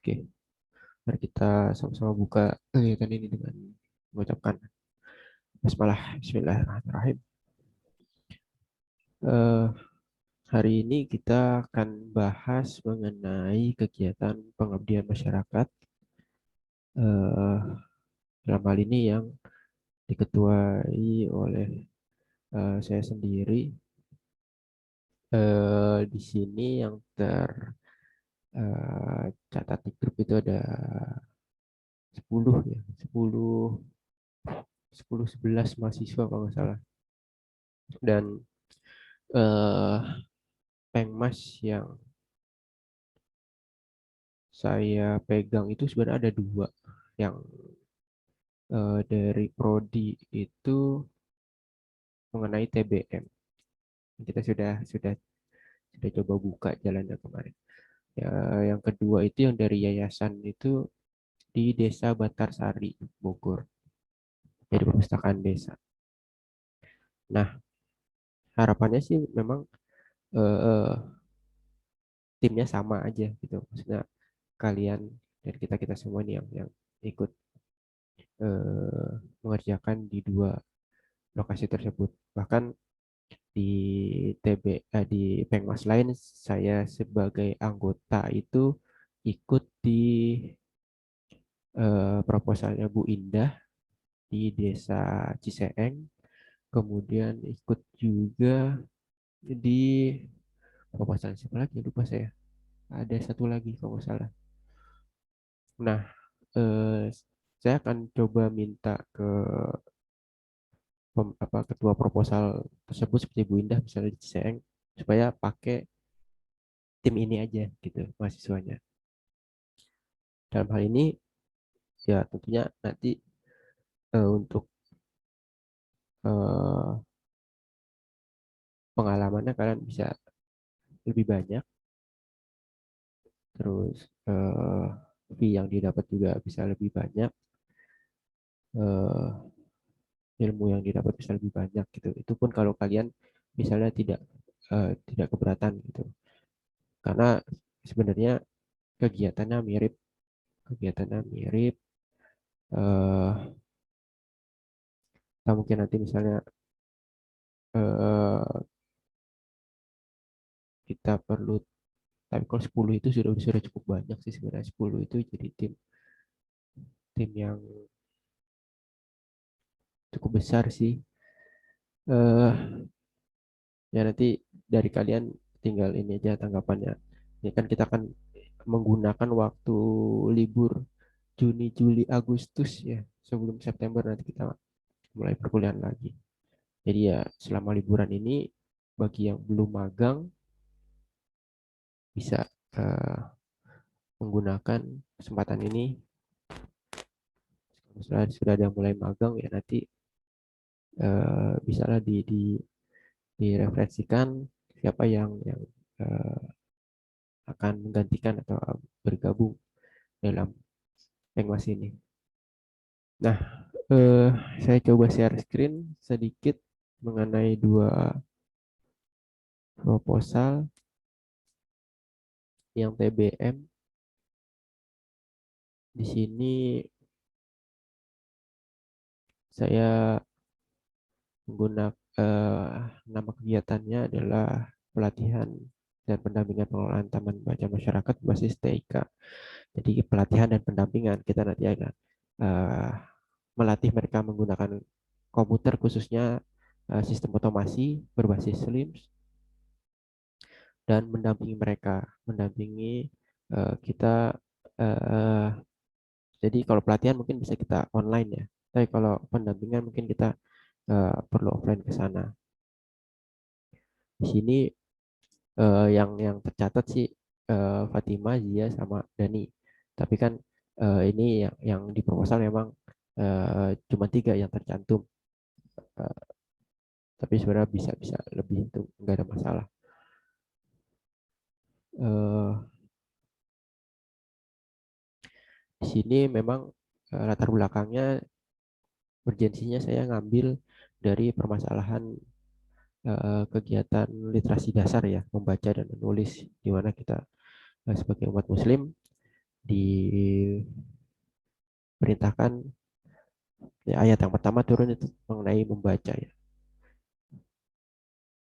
Oke, mari kita sama-sama buka kegiatan ini dengan mengucapkan basmalah. Bismillahirrahmanirrahim. Eh, Hari ini kita akan bahas mengenai kegiatan pengabdian masyarakat. Eh, Dalam hal ini yang diketuai oleh saya sendiri. Di sini yang tercatat di grup itu ada 10 ya, 11 mahasiswa kalau nggak salah. Dan eh, Pengmas yang saya pegang itu sebenarnya ada dua. Yang dari prodi itu mengenai TBM. Kita sudah coba buka jalannya kemarin. Ya, yang kedua itu yang dari yayasan itu di Desa Batarsari, Bogor. Jadi perpustakaan desa. Nah, harapannya sih memang eh, timnya sama aja gitu. Maksudnya kalian dan kita semua nih yang ikut eh, mengerjakan di dua lokasi tersebut. Bahkan di di Pengmas lain saya sebagai anggota itu ikut di proposalnya Bu Indah di Desa Ciseeng, kemudian ikut juga di proposal siapa lagi lupa saya, ada satu lagi kalau nggak salah. Nah, eh, saya akan coba minta ke ketua proposal tersebut seperti Bu Indah misalnya di Ciseeng supaya pakai tim ini aja gitu mahasiswanya. Dalam hal ini ya tentunya nanti untuk eh, pengalamannya kalian bisa lebih banyak, terus fee yang didapat juga bisa lebih banyak, eh, ilmu yang didapat bisa lebih banyak gitu. Itu pun kalau kalian misalnya tidak keberatan gitu, karena sebenarnya kegiatannya mirip kegiatannya mirip. Nah, mungkin nanti misalnya eh, kita perlu, tapi kalau 10 itu sudah cukup banyak sih sebenarnya. 10 itu jadi tim yang cukup besar sih. eh Ya nanti dari kalian tinggal ini aja tanggapannya. Ini kan kita akan menggunakan waktu libur Juni, Juli, Agustus ya. Sebelum September nanti kita mulai perkuliahan lagi. Jadi ya selama liburan ini bagi yang belum magang bisa eh, menggunakan kesempatan ini. Sudah ada yang mulai magang ya nanti bisalah direferensikan siapa yang eh, akan menggantikan atau bergabung dalam Pengmas ini. Nah, eh, saya coba share screen sedikit mengenai dua proposal yang TBM. Di sini saya menggunakan nama kegiatannya adalah pelatihan dan pendampingan pengelolaan taman baca masyarakat berbasis TIK. Jadi pelatihan dan pendampingan kita nanti akan eh, melatih mereka menggunakan komputer khususnya sistem otomasi berbasis LIMS dan mendampingi kita. eh, jadi kalau pelatihan mungkin bisa kita online ya, tapi kalau pendampingan mungkin kita perlu offline ke sana. Di sini yang tercatat sih Fatima, Zia sama Dani. Tapi kan ini yang di proposal memang cuma tiga yang tercantum. Eh, tapi sebenarnya bisa bisa lebih, itu nggak ada masalah. Eh, di sini memang latar belakangnya urgensinya saya ngambil dari permasalahan kegiatan literasi dasar ya, membaca dan menulis, di mana kita sebagai umat Muslim diperintahkan ya, ayat yang pertama turun itu mengenai membaca ya,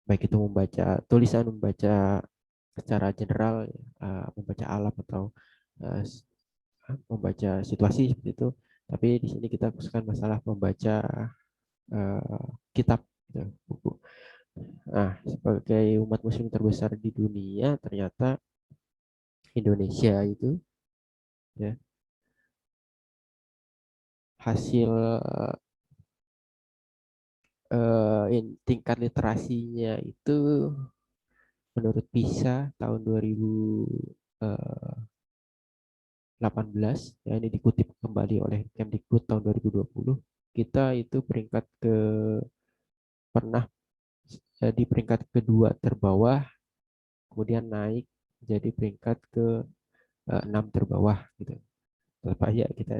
baik itu membaca tulisan, membaca secara general, membaca alam atau uh, membaca situasi seperti itu. Tapi di sini kita khususkan masalah membaca kitab, gitu, buku. Nah, sebagai umat muslim terbesar di dunia, ternyata Indonesia itu ya hasil tingkat literasinya itu menurut PISA tahun 2018 ya, ini dikutip kembali oleh Kemdikbud tahun 2020, kita itu peringkat ke pernah di peringkat kedua terbawah, kemudian naik jadi peringkat ke 6 terbawah gitu. Tetap aja kita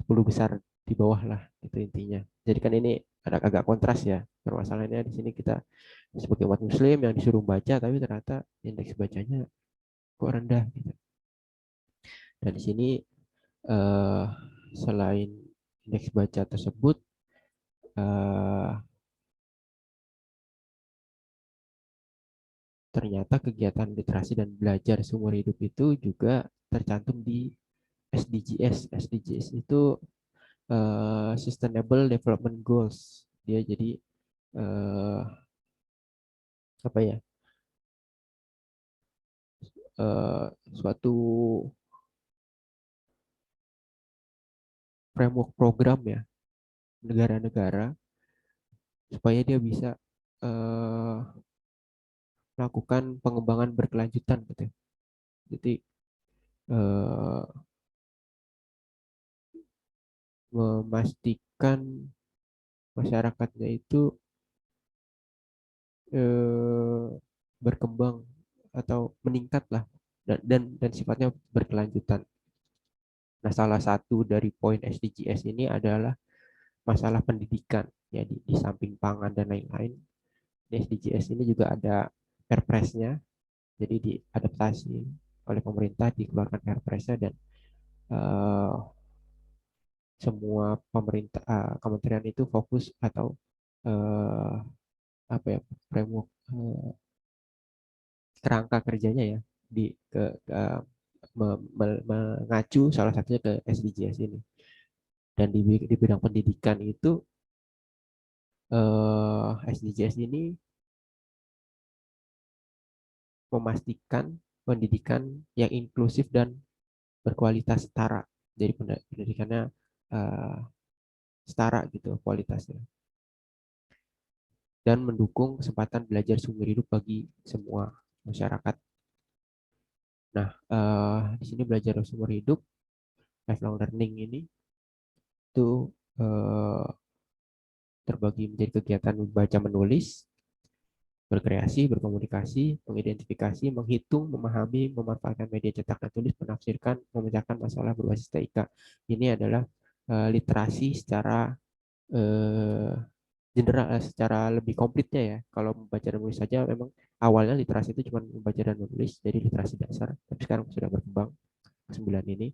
10 besar di bawah lah, itu intinya. Jadi kan ini agak kontras ya, permasalahannya di sini kita sebagai umat muslim yang disuruh baca tapi ternyata indeks bacanya kok rendah gitu. Dan di sini eh, selain indeks baca tersebut, eh, ternyata kegiatan literasi dan belajar seumur hidup itu juga tercantum di SDGs. SDGs itu Sustainable Development Goals. Dia jadi eh, apa ya? Suatu framework program ya negara-negara supaya dia bisa eh, melakukan pengembangan berkelanjutan gitu. Jadi eh, memastikan masyarakatnya itu eh, berkembang atau meningkat lah, dan sifatnya berkelanjutan. Nah, salah satu dari poin SDGs ini adalah masalah pendidikan. Ya, di samping pangan dan lain-lain, di SDGs ini juga ada perpresnya, jadi diadaptasi oleh pemerintah, dikeluarkan perpresnya, dan eh, semua pemerintah kementerian itu fokus atau eh, apa ya, framework kerangka kerjanya ya di ke mengacu salah satunya ke SDGs ini. Dan di bidang pendidikan itu SDGs ini memastikan pendidikan yang inklusif dan berkualitas setara. Jadi pendidikannya eh, setara gitu kualitasnya, dan mendukung kesempatan belajar seumur hidup bagi semua masyarakat. Nah, di sini belajar seumur hidup, lifelong learning ini itu eh, terbagi menjadi kegiatan membaca, menulis, berkreasi, berkomunikasi, mengidentifikasi, menghitung, memahami, memanfaatkan media cetak dan tulis, menafsirkan, memecahkan masalah berbasis TIK. Ini adalah literasi secara eh, general, secara lebih komplitnya ya. Kalau membaca dan menulis saja memang awalnya literasi itu cuma membaca dan menulis, jadi literasi dasar, tapi sekarang sudah berkembang ke 9 ini.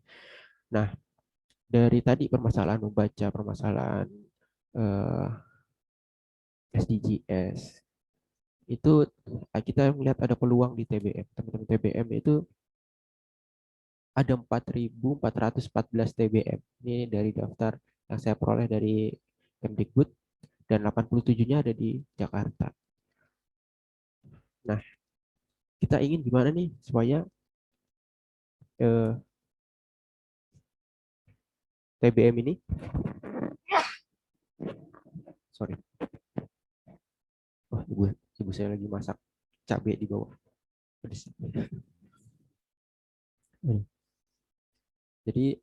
Nah, dari tadi permasalahan membaca, permasalahan eh, SDGs, itu kita melihat ada peluang di TBM. Teman-teman TBM itu ada 4.414 TBM. Ini dari daftar yang saya peroleh dari Kemdikbud, dan 87-nya ada di Jakarta. Nah, kita ingin gimana nih supaya eh, TBM ini, sorry, oh, ibu saya lagi masak cabai di bawah. Pedes. Jadi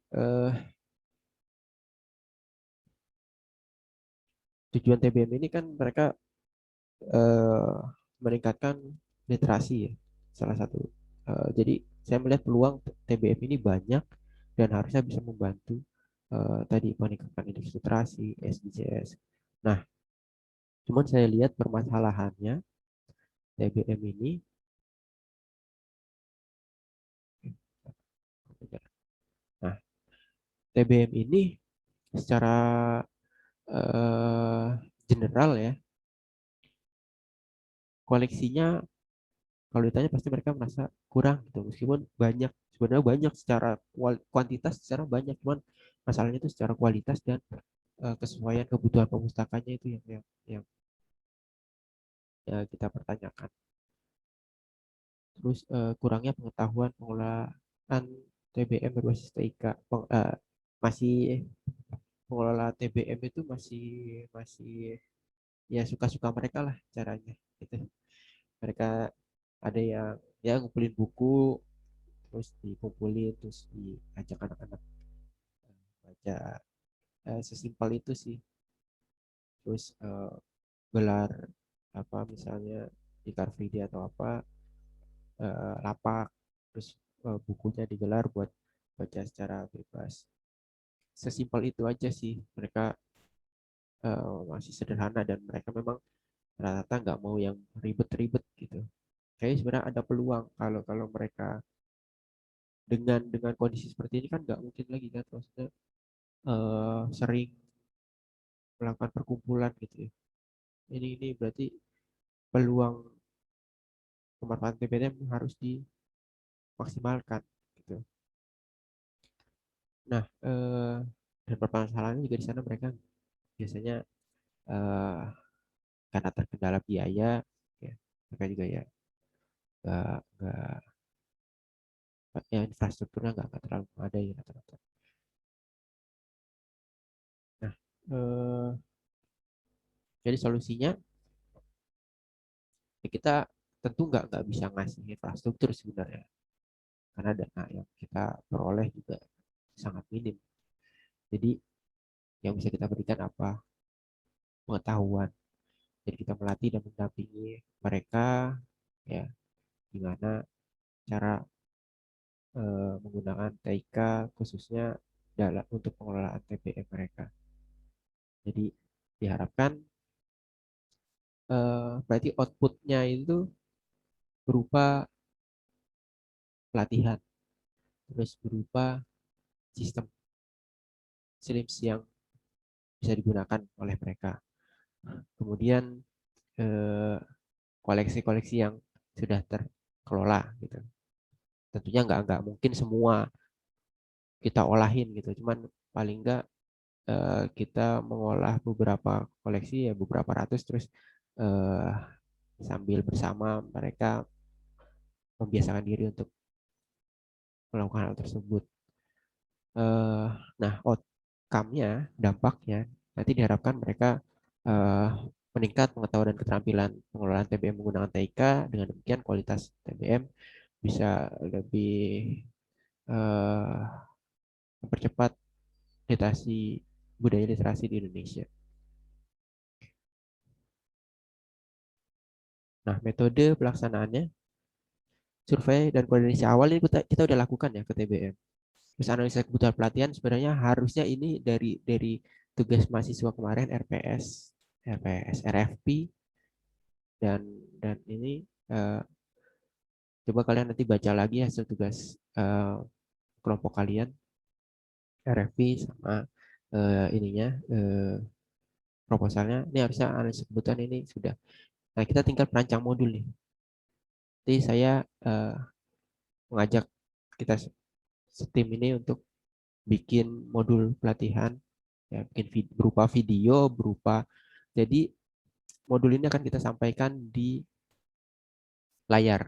tujuan TBM ini kan mereka eh, meningkatkan literasi ya, salah satu. Jadi saya melihat peluang TBM ini banyak dan harusnya bisa membantu tadi meningkatkan indeks literasi, SDGs. Nah, cuman saya lihat permasalahannya TBM ini TBM ini secara general ya, koleksinya kalau ditanya pasti mereka merasa kurang gitu, meskipun banyak, sebenarnya banyak secara kuantitas, secara banyak, cuman masalahnya itu secara kualitas dan kesesuaian kebutuhan pemustakanya itu yang ya, kita pertanyakan. Terus kurangnya pengetahuan pengelolaan TBM berbasis TIK. Masih pengelola TBM itu masih masih ya suka-suka mereka lah caranya gitu. Mereka ada yang ya ngumpulin buku, terus dikumpulin, terus diajak anak-anak baca, sesimpel itu sih. Terus gelar apa misalnya di Car Free Day atau apa, lapak, terus bukunya digelar buat baca secara bebas. Sesimpel itu aja sih, mereka masih sederhana dan mereka memang rata-rata nggak mau yang ribet-ribet gitu. Kayaknya sebenarnya ada peluang kalau kalau mereka dengan kondisi seperti ini kan nggak mungkin lagi kan, maksudnya sering melakukan perkumpulan gitu ya. Ini berarti peluang pemanfaatan TBM harus dimaksimalkan gitu. Nah, dan permasalahannya juga di sana mereka biasanya eh, karena terkendala biaya, ya, mereka juga ya nggak ya infrastrukturnya nggak terlalu ada ya rata-rata. Nah, jadi solusinya ya kita tentu nggak bisa ngasih infrastruktur sebenarnya, karena dana yang kita peroleh juga sangat minim. Jadi yang bisa kita berikan apa? Pengetahuan. Jadi kita melatih dan mendampingi mereka ya gimana cara menggunakan TIK khususnya dalam untuk pengelolaan TBM mereka. Jadi diharapkan berarti outputnya itu berupa pelatihan, terus berupa sistem SLIMS yang bisa digunakan oleh mereka. Kemudian eh, koleksi-koleksi yang sudah terkelola gitu. Tentunya nggak mungkin semua kita olahin gitu, cuman paling nggak kita mengolah beberapa koleksi ya beberapa ratus, terus eh, sambil bersama mereka membiasakan diri untuk melakukan hal tersebut. Eh, nah, outcome-nya, dampaknya nanti diharapkan mereka eh, meningkat pengetahuan dan keterampilan pengelolaan TBM menggunakan TIK. Dengan demikian kualitas TBM bisa lebih eh, mempercepat literasi budaya literasi di Indonesia. Nah, metode pelaksanaannya, survei dan koordinasi awal ini kita udah lakukan ya ke TBM. Terus analisa kebutuhan pelatihan sebenarnya harusnya ini dari tugas mahasiswa kemarin, RFP, dan ini eh, coba kalian nanti baca lagi hasil tugas kelompok kalian, RFP sama ininya proposalnya. Ini harusnya analisa kebutuhan ini sudah. Nah, kita tinggal perancang modul nih. Jadi saya mengajak kita setim ini untuk bikin modul pelatihan ya, bikin berupa video, berupa, jadi modul ini akan kita sampaikan di layar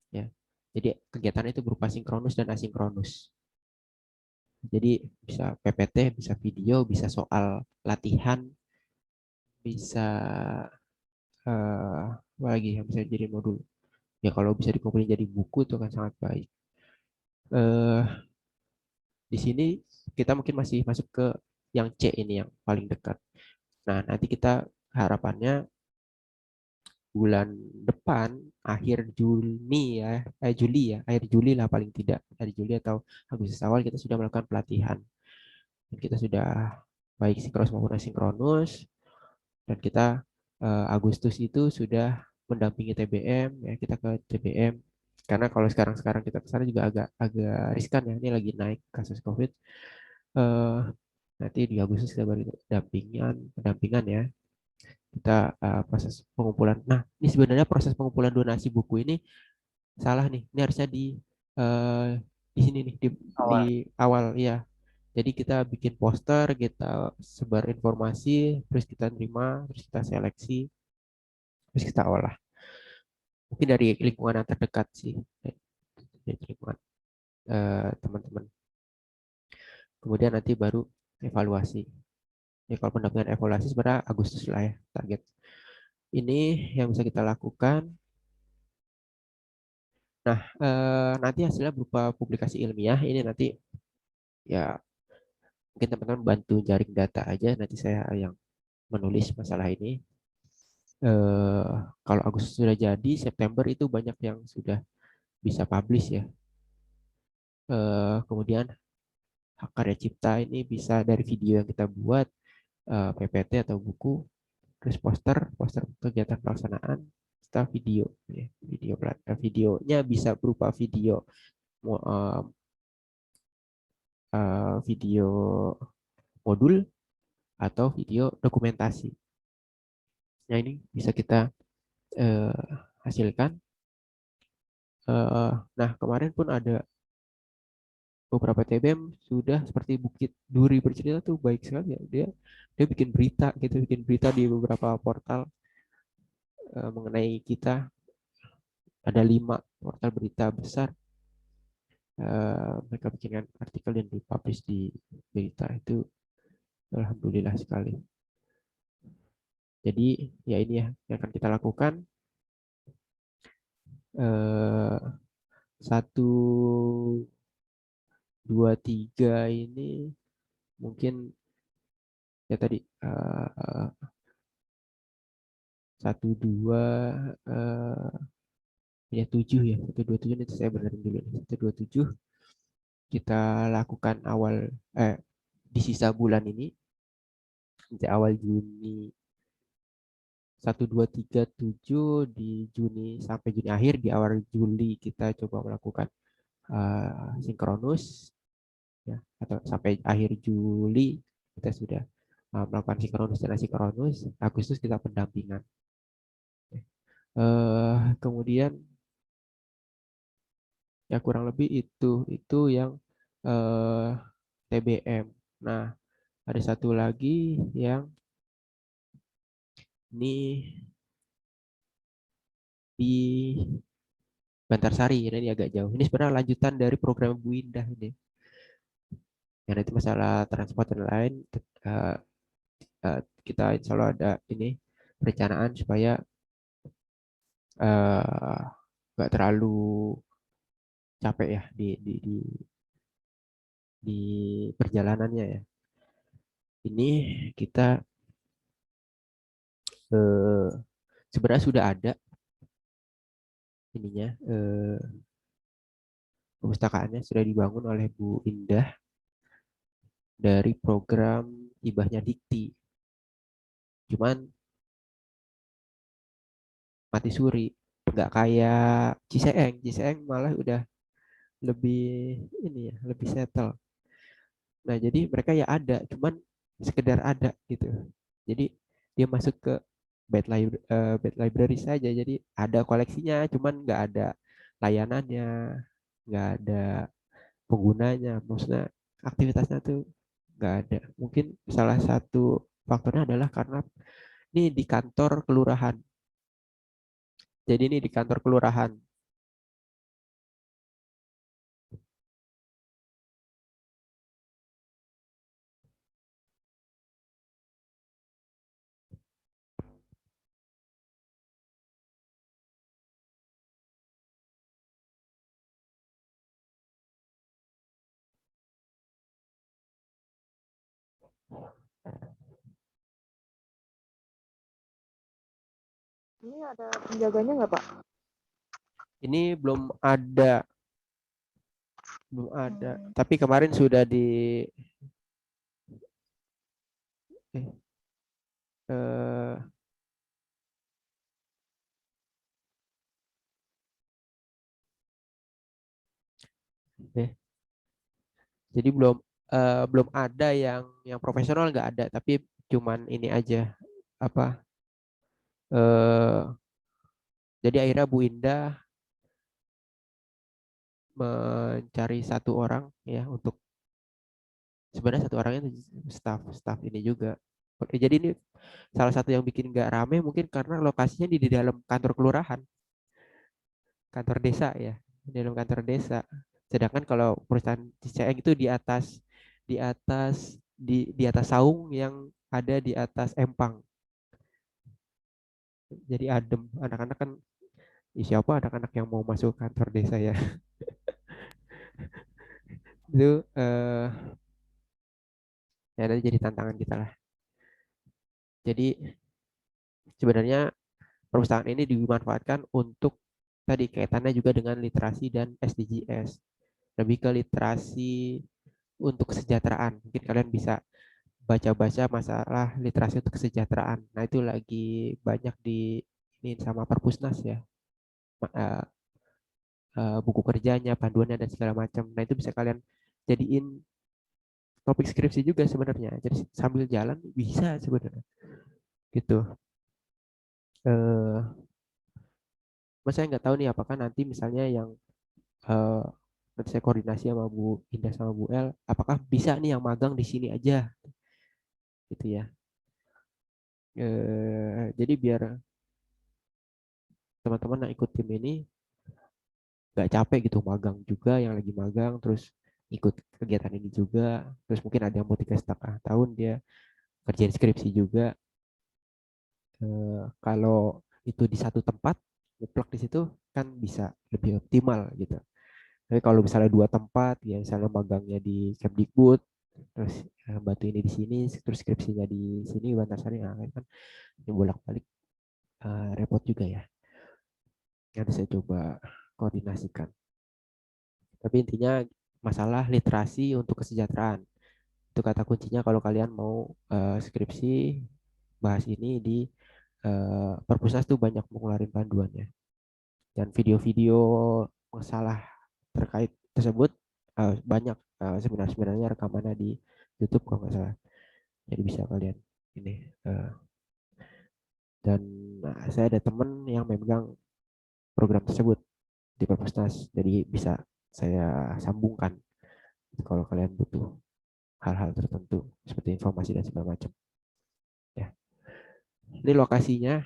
ya. Jadi kegiatan itu berupa sinkronus dan asinkronus. Jadi bisa PPT, bisa video, bisa soal latihan, bisa apa lagi yang bisa jadi modul. Ya kalau bisa dikumpulin jadi buku itu kan sangat baik. Eh, di sini kita mungkin masih masuk ke yang C ini yang paling dekat. Nah, nanti kita harapannya bulan depan, akhir Juni ya, Juli ya, akhir Juli lah paling tidak, akhir Juli atau Agustus awal kita sudah melakukan pelatihan. Dan kita sudah baik sinkronus maupun asinkronus, dan kita Agustus itu sudah mendampingi TBM ya, kita ke TBM karena kalau sekarang kita ke sana juga agak agak riskan ya, ini lagi naik kasus COVID. Eh, Nanti di Agustus kita baru pendampingan ya. Kita proses pengumpulan. Nah, ini sebenarnya proses pengumpulan donasi buku ini salah nih. Ini harusnya eh, di sini nih di Awal. awal ya. Jadi kita bikin poster, kita sebar informasi, terus kita terima, terus kita seleksi, terus kita olah. Mungkin dari lingkungan yang terdekat sih, dari lingkungan teman-teman. Kemudian nanti baru evaluasi. Ya kalau pendampingan evaluasi sebenarnya Agustus lah ya target. Ini yang bisa kita lakukan. Nah, nanti hasilnya berupa publikasi ilmiah. Ini nanti ya mungkin teman-teman bantu jaring data aja. Nanti saya yang menulis masalah ini. Eh, Kalau Agustus sudah jadi, September itu banyak yang sudah bisa publish ya. Kemudian hak karya cipta ini bisa dari video yang kita buat, PPT atau buku, terus poster kegiatan pelaksanaan, kita video, ya, videonya bisa berupa video modul atau video dokumentasi. Nah ini bisa kita eh, hasilkan. Nah kemarin pun ada beberapa TBM sudah seperti Bukit Duri bercerita tuh baik sekali ya. Dia bikin berita gitu, bikin berita di beberapa portal mengenai kita. Ada 5 portal berita besar. Mereka bikinkan artikel yang dipublish di berita itu, alhamdulillah sekali. Jadi ya ini ya yang akan kita lakukan. eh, Satu, dua, tiga ini mungkin ya tadi satu dua ya tujuh ya satu dua tujuh nanti saya benerin dulu nih. Satu dua tujuh kita lakukan di sisa bulan ini di awal Juni, satu dua tiga tujuh di Juni sampai Juni akhir, di awal Juli kita coba melakukan sinkronus ya, atau sampai akhir Juli kita sudah melakukan sinkronus dan asinkronus. Agustus kita pendampingan. Kemudian ya kurang lebih itu yang eh, TBM. Nah, ada satu lagi yang ini di Bantarsari. Nah, ini agak jauh. Ini sebenarnya lanjutan dari program Bu Indah ini. Yang nanti masalah transport dan lain eh, kita insya Allah ada ini perencanaan supaya eh, nggak terlalu capek ya di perjalanannya ya. Ini kita eh, sebenarnya sudah ada ininya, perpustakaannya sudah dibangun oleh Bu Indah dari program hibahnya Dikti. Cuman mati suri, nggak kayak Ciseeng. Ciseeng malah udah lebih ini ya, lebih settle. Nah, jadi mereka ya ada, cuman sekedar ada gitu. Jadi dia masuk ke bed library saja. Jadi ada koleksinya, cuman nggak ada layanannya, nggak ada penggunanya. Maksudnya aktivitasnya tuh nggak ada. Mungkin salah satu faktornya adalah karena ini di kantor kelurahan. Jadi ini di kantor kelurahan. Ini ada penjaganya nggak, Pak? Ini belum ada. Hmm. Tapi kemarin sudah eh, eh, eh, jadi belum belum ada yang profesional, nggak ada, tapi cuman ini aja apa jadi akhirnya Bu Indah mencari satu orang ya untuk sebenarnya satu orangnya staff ini juga. Oke, jadi ini salah satu yang bikin nggak rame mungkin karena lokasinya di dalam kantor kelurahan, kantor desa ya, di dalam kantor desa. Sedangkan kalau perusahaan CCN itu di atas saung yang ada di atas empang. Jadi adem. Anak-anak kan siapa anak-anak yang mau masuk kantor desa ya. Itu ya nanti jadi tantangan kita lah. Jadi sebenarnya perpustakaan ini dimanfaatkan untuk tadi kaitannya juga dengan literasi dan SDGs. Lebih ke literasi untuk kesejahteraan. Mungkin kalian bisa baca-baca masalah literasi untuk kesejahteraan. Nah, itu lagi banyak di ini sama Perpusnas ya. Buku kerjanya, panduannya dan segala macam. Nah, itu bisa kalian jadiin topik skripsi juga sebenarnya. Jadi sambil jalan bisa sebenarnya. Gitu. Eh, Mas saya nggak tahu nih apakah nanti misalnya yang eh, nanti saya koordinasi sama Bu Indah sama Bu El, apakah bisa nih yang magang di sini aja, gitu ya. Jadi biar teman-teman yang ikut tim ini nggak capek gitu magang juga, yang lagi magang terus ikut kegiatan ini juga, terus mungkin ada yang mau 3,5 tahun dia kerjain skripsi juga. Kalau itu di satu tempat, ngeplak di situ kan bisa lebih optimal gitu. Tapi kalau misalnya dua tempat, ya misalnya magangnya di Kemdikbud, terus bantu ini di sini, terus skripsinya di sini, Bantarsari, nah, kan bolak-balik repot juga ya. Nanti saya coba koordinasikan. Tapi intinya masalah literasi untuk kesejahteraan. Itu kata kuncinya kalau kalian mau skripsi bahas ini di Perpusnas tuh banyak mengeluarkan panduannya. Dan video-video masalah terkait tersebut banyak sebenarnya rekamannya di YouTube kalau nggak salah. Jadi bisa kalian ini dan saya ada teman yang memegang program tersebut di Perpusnas, jadi bisa saya sambungkan kalau kalian butuh hal-hal tertentu seperti informasi dan segala macam. Ya, ini lokasinya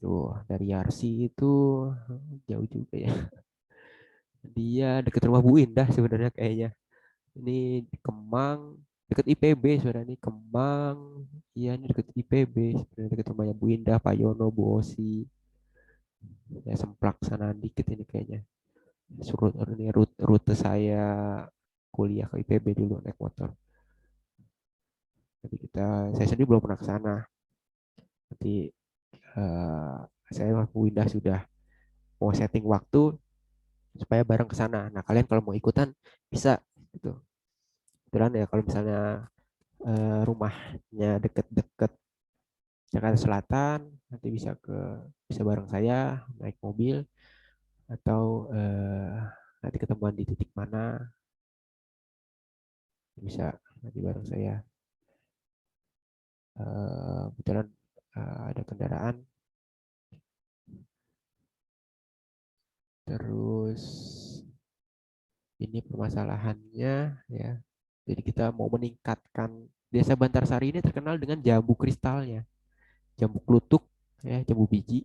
tuh dari Yarsi itu jauh juga ya. Dia deket rumah Bu Indah sebenarnya kayaknya. Ini di Kemang, deket IPB sebenarnya ini Kemang. Iya ini deket IPB sebenarnya, deket rumahnya Bu Indah, Pak Yono, Bu Osi. Ya semplak sana dikit ini kayaknya. Suruh ini rute saya kuliah ke IPB dulu naik motor. Jadi saya sendiri belum pernah ke sana. Nanti eh, saya sama Bu Indah sudah mau setting waktu supaya bareng ke sana. Nah, kalian kalau mau ikutan bisa gitu. Kebetulan ya kalau misalnya rumahnya deket-deket Jakarta Selatan, nanti bisa bareng saya naik mobil atau nanti ketemuan di titik mana bisa nanti bareng saya. Kebetulan ada kendaraan. Terus ini permasalahannya ya. Jadi kita mau meningkatkan Desa Bantarsari ini terkenal dengan jambu kristalnya, jambu klutuk ya, jambu biji.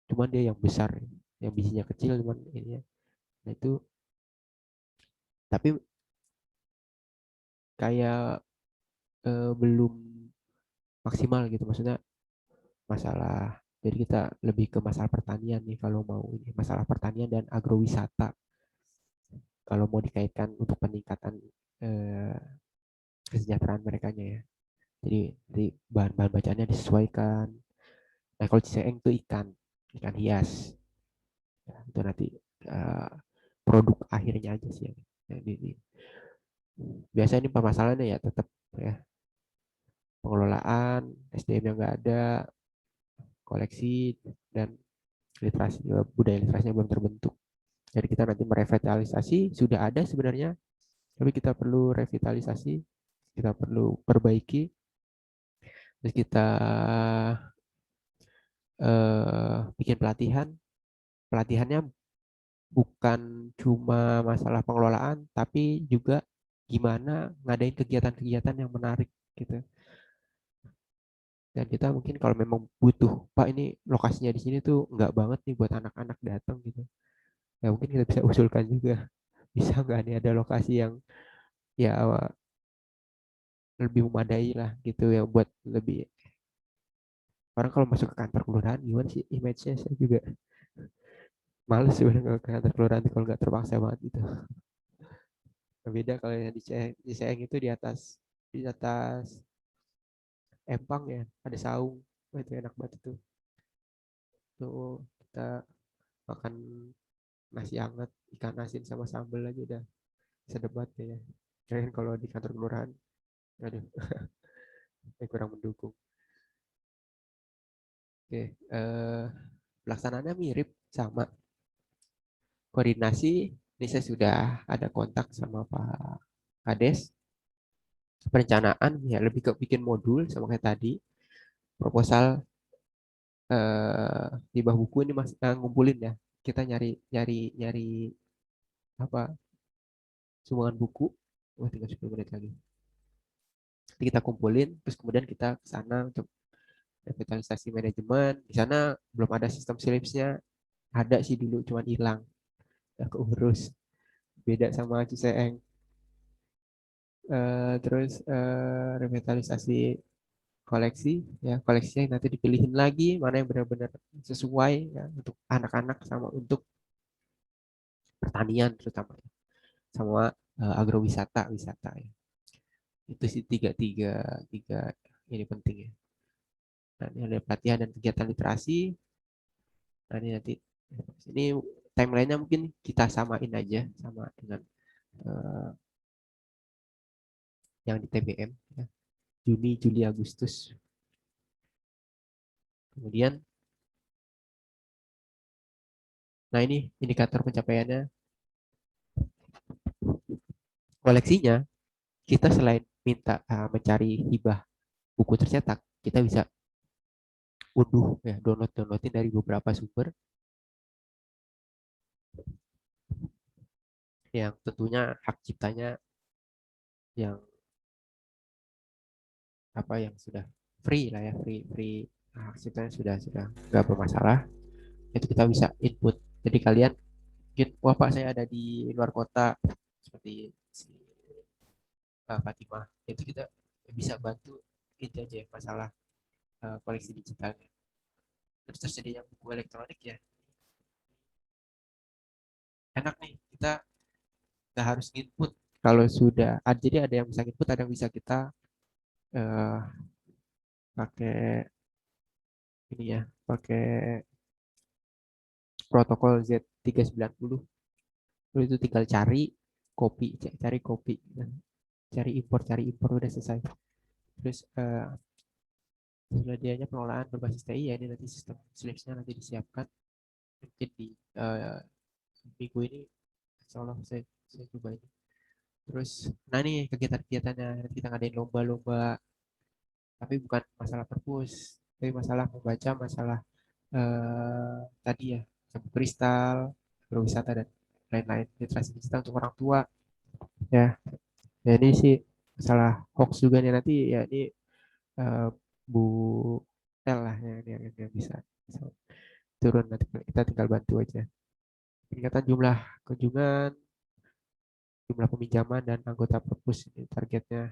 Cuman dia yang besar, yang bijinya kecil cuman ini ya. Nah itu tapi kayak belum maksimal gitu maksudnya masalah. Jadi kita lebih ke masalah pertanian nih kalau mau ini masalah pertanian dan agrowisata kalau mau dikaitkan untuk peningkatan eh, kesejahteraan mereka ya. Jadi bahan-bahan bacaannya disesuaikan. Nah kalau Ciseeng itu ikan hias. Ya, itu nanti eh, produk akhirnya aja sih. Ya, biasanya ini permasalahannya ya tetap ya pengelolaan SDM yang nggak ada, koleksi dan literasi budaya literasinya belum terbentuk. Jadi kita nanti merevitalisasi sudah ada sebenarnya Tapi kita perlu revitalisasi, kita perlu perbaiki, terus kita bikin pelatihan. Pelatihannya bukan cuma masalah pengelolaan, tapi juga gimana ngadain kegiatan-kegiatan yang menarik gitu. Dan kita mungkin kalau memang butuh, Pak ini lokasinya di sini tuh nggak banget nih buat anak-anak datang gitu. Ya mungkin kita bisa usulkan juga, bisa nggak nih ada lokasi yang ya lebih memadai lah gitu ya buat lebih orang kalau masuk ke kantor kelurahan gimana sih image-nya, saya juga males sebenarnya ke kantor kelurahan kalau nggak terpaksa banget gitu. Beda kalau yang di Seeng itu di atas empang ya ada saung. Wah, itu enak banget tuh kita makan nasi hangat ikan asin sama sambal aja udah sedap banget ya. Kirain kalau di kantor kelurahan aduh kurang mendukung. Oke, pelaksanaannya mirip sama koordinasi. Ini saya sudah ada kontak sama Pak Kades. Perencanaan ya lebih ke bikin modul sama kayak tadi. Proposal di bawah buku ini mas ngumpulin ya. Kita nyari nyari nyari apa sumbangan buku. Wah, tinggal 10 menit lagi. Nanti kita kumpulin, terus kemudian kita ke sana untuk revitalisasi manajemen. Di sana belum ada sistem silipsnya. Ada sih dulu, cuman hilang. Udah keurus. Beda sama Ciseeng. Terus revitalisasi koleksi ya koleksinya nanti dipilihin lagi mana yang benar-benar sesuai ya untuk anak-anak sama untuk pertanian terutama sama agrowisata wisata ya itu sih tiga tiga tiga ini penting ya. Nah, ini ada pelatihan dan kegiatan literasi. Nah, ini timelinenya mungkin kita samain aja sama dengan eh, yang di TBM ya. Juni Juli Agustus kemudian. Nah, ini indikator pencapaiannya koleksinya. Kita selain minta mencari hibah buku tercetak, kita bisa unduh ya downloadin dari beberapa sumber yang tentunya hak ciptanya yang apa yang sudah free lah ya free free hak ciptanya sudah nggak bermasalah. Itu kita bisa input, jadi kalian mungkin wah Pak saya ada di luar kota seperti si Fatimah, itu kita bisa bantu itu aja masalah koleksi digitalnya. Terus tersedianya buku elektronik ya enak nih, kita nggak harus input kalau sudah jadi ada yang bisa input ada yang bisa kita eh, pakai ini ya pakai protokol Z390. Lalu itu tinggal cari kopi cari impor udah selesai. Terus sedianya pengelolaan berbasis TI ya ini nanti sistem slipsnya nanti disiapkan mungkin di eh, minggu ini insya Allah saya coba ini. Terus nah ini kegiatan-kegiatannya nanti kita ngadain lomba-lomba tapi bukan masalah perpus tapi masalah membaca masalah tadi ya sama kristal berwisata dan lain-lain literasi digital untuk orang tua ya. Ya ini sih masalah hoax juga nih nanti ya ini eh, Bu El lah yang bisa turun nanti kita tinggal bantu aja peningkatan jumlah kunjungan jumlah peminjaman dan anggota perpus ini targetnya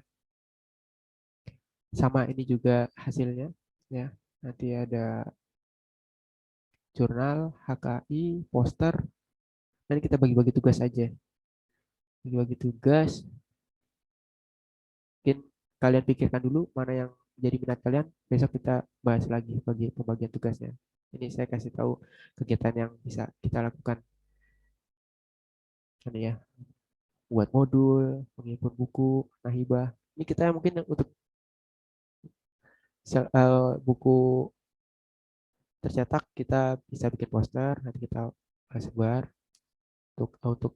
sama ini juga hasilnya ya nanti ada jurnal HKI poster dan kita bagi-bagi tugas aja bagi-bagi tugas mungkin kalian pikirkan dulu mana yang jadi minat kalian besok kita bahas lagi bagi pembagian tugasnya. Ini saya kasih tahu kegiatan yang bisa kita lakukan ini ya buat modul mengimpun buku nahibah ini kita mungkin untuk buku tercetak kita bisa bikin poster nanti kita sebar Untuk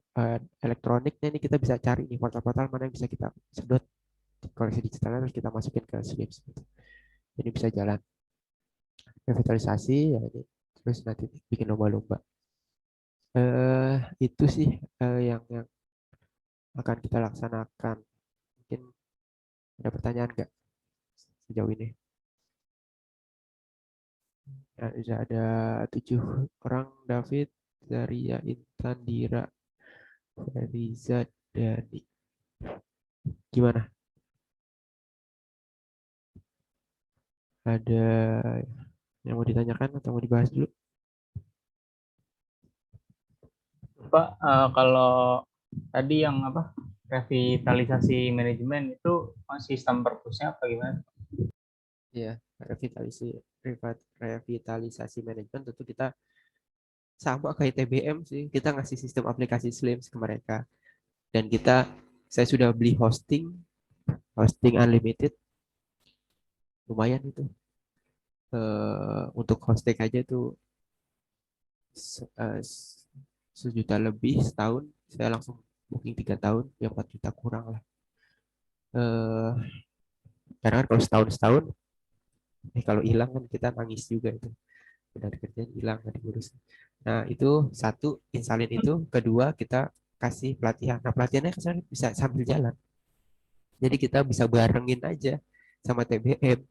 elektroniknya ini kita bisa cari nih portal-portal mana yang bisa kita sedot di koleksi digitalnya terus kita masukin ke Slims gitu. Ini bisa jalan revitalisasi ya ini terus nanti bikin lomba-lomba. Itu sih yang akan kita laksanakan. Mungkin ada pertanyaan nggak sejauh ini? Ya, sudah ada 7 orang, David, Zaria, Intan, Dira, Feriza, Dani. Gimana? Ada yang mau ditanyakan atau mau dibahas dulu? Pak, kalau tadi yang apa revitalisasi manajemen itu sistem perpusnya apa gimana? Ya, revitalisasi manajemen tentu kita sama kayak TBM sih. Kita ngasih sistem aplikasi Slims ke mereka. Dan saya sudah beli hosting unlimited. Lumayan itu. Untuk hosting aja tuh 1 juta lebih setahun. Saya langsung booking 3 tahun, ya 4 juta kurang lah. Eh, Karena kan kalau setahun, kalau hilang kan kita nangis juga itu. Udah kerjaan hilang, nggak diurus. Nah itu satu, insalin itu. Kedua, kita kasih pelatihan. Nah pelatihannya kan bisa sambil jalan. Jadi kita bisa barengin aja sama TBM.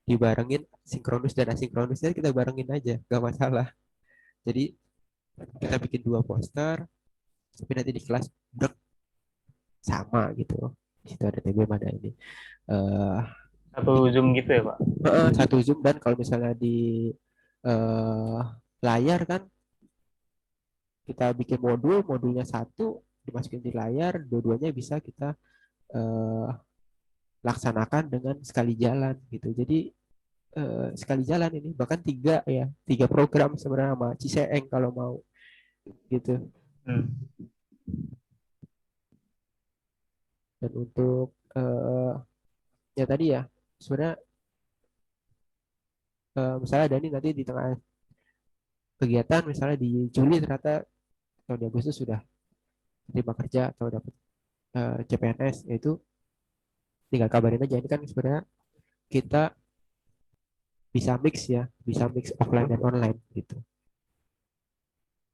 Dibarengin sinkronus dan asinkronus. Jadi kita barengin aja, gak masalah. Jadi kita bikin 2 poster, tapi nanti di kelas brek, sama gitu. Di situ ada TBM, ada ini. Eh Satu Zoom gitu ya, Pak? Satu Zoom, dan kalau misalnya di eh, layar kan kita bikin modulnya satu dimasukin di layar, dua-duanya bisa kita eh, laksanakan dengan sekali jalan gitu. Jadi sekali jalan ini bahkan 3 program sebenarnya sama Ciseeng kalau mau gitu. Dan untuk ya tadi ya sebenarnya misalnya Dani nanti di tengah kegiatan misalnya di Juli ternyata atau di Agustus sudah terima kerja atau dapat CPNS, itu tinggal kabarin aja. Ini kan sebenarnya kita bisa mix offline dan online gitu.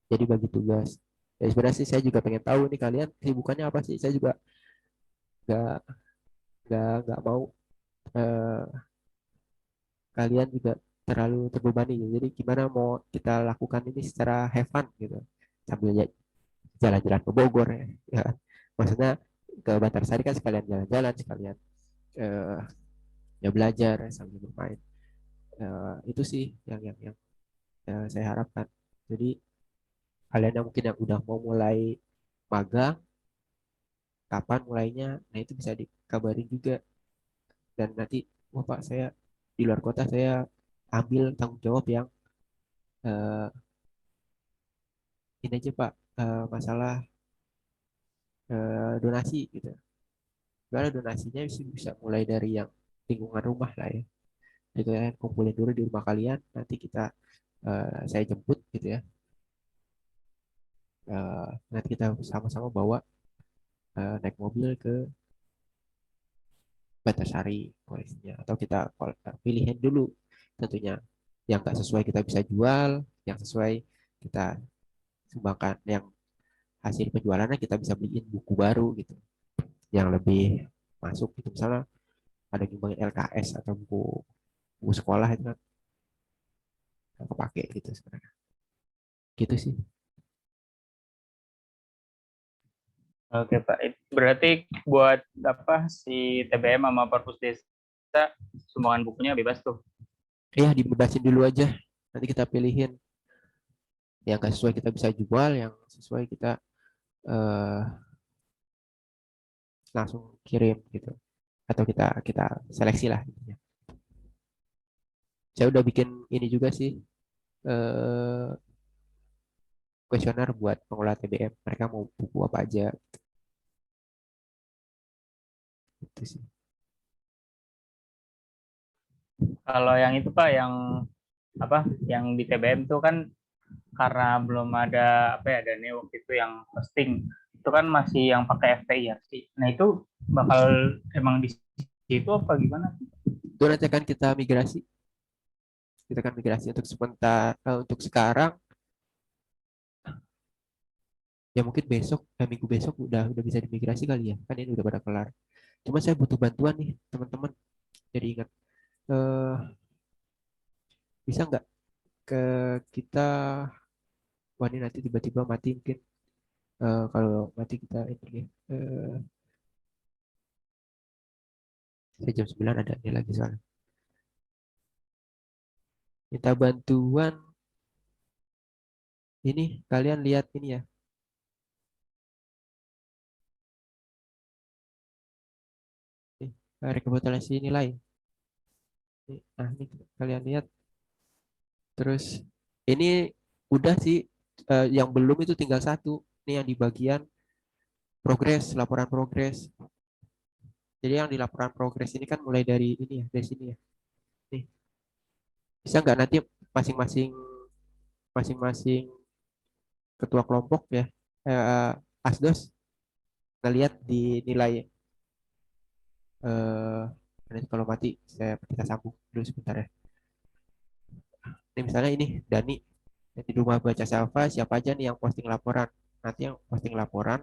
Jadi bagi tugas. Ya sebenarnya sih saya juga pengen tahu nih kalian kesibukannya apa sih. Saya juga nggak nggak mau eh, kalian juga terlalu terbebani gitu. Jadi gimana mau kita lakukan ini secara have fun gitu, sambil jalan-jalan ke Bogor ya. Ya kan? Maksudnya ke Bantarsari kan sekalian jalan-jalan, sekalian eh, ya belajar sambil bermain. Itu sih yang saya harapkan. Jadi kalian yang mungkin yang udah mau mulai magang, kapan mulainya, nah itu bisa dikabarin juga. Dan nanti, wah Pak, saya di luar kota, saya ambil tanggung jawab yang eh, ini aja Pak, masalah donasi gitu. Karena donasinya bisa mulai dari yang lingkungan rumah lah ya. Jadi kalian kumpulin dulu di rumah kalian, nanti saya jemput gitu ya. Nanti kita sama-sama bawa naik mobil ke Batasari koleksinya, atau kita pilihin dulu tentunya yang nggak sesuai kita bisa jual, yang sesuai kita sumbangkan, yang hasil penjualannya kita bisa beliin buku baru gitu yang lebih masuk gitu. Misalnya ada nyumbangin LKS atau buku sekolah, itu kan nggak kepake gitu sebenarnya. Gitu sih. Oke, Pak. Berarti buat apa si TBM sama Perpus Desa sumbangan bukunya bebas tuh. Ya dibebasin dulu aja, nanti kita pilihin yang nggak sesuai kita bisa jual, yang sesuai kita eh, langsung kirim gitu, atau kita kita seleksi lah gitu ya. Saya udah bikin ini juga sih, eh, kuesioner buat pengelola TBM, mereka mau buku apa aja gitu sih. Kalau yang itu Pak, yang apa? Yang di TBM tuh kan karena belum ada apa ya, Dani waktu itu yang posting itu kan masih yang pakai FPIRC. Nah itu bakal emang di situ apa gimana? Itu nanti akan kita migrasi. Kita akan migrasi untuk sebentar, untuk sekarang ya mungkin besok, minggu besok udah bisa dimigrasi kali ya. Kan ini udah pada kelar. Cuma saya butuh bantuan nih teman-teman. Jadi ingat, eh, bisa nggak ke kita, wah ini nanti tiba-tiba mati mungkin. Kalau mati kita ini ya. Saya jam 9 ada ini lagi soalnya. Minta bantuan. Ini kalian lihat ini ya. Nih, rekapitulasi nilai. Nah, ini kalian lihat. Terus ini udah sih, yang belum itu tinggal satu. Ini yang di bagian progres, laporan progres. Jadi yang di laporan progres ini kan mulai dari ini ya, dari sini ya. Nih, bisa nggak nanti masing-masing masing-masing ketua kelompok ya, Asdos ngelihat di nilai, nanti kalau mati kita sambung dulu sebentar ya. Ini misalnya ini Dani di rumah baca Salva, siapa aja nih yang posting laporan. Nanti yang posting laporan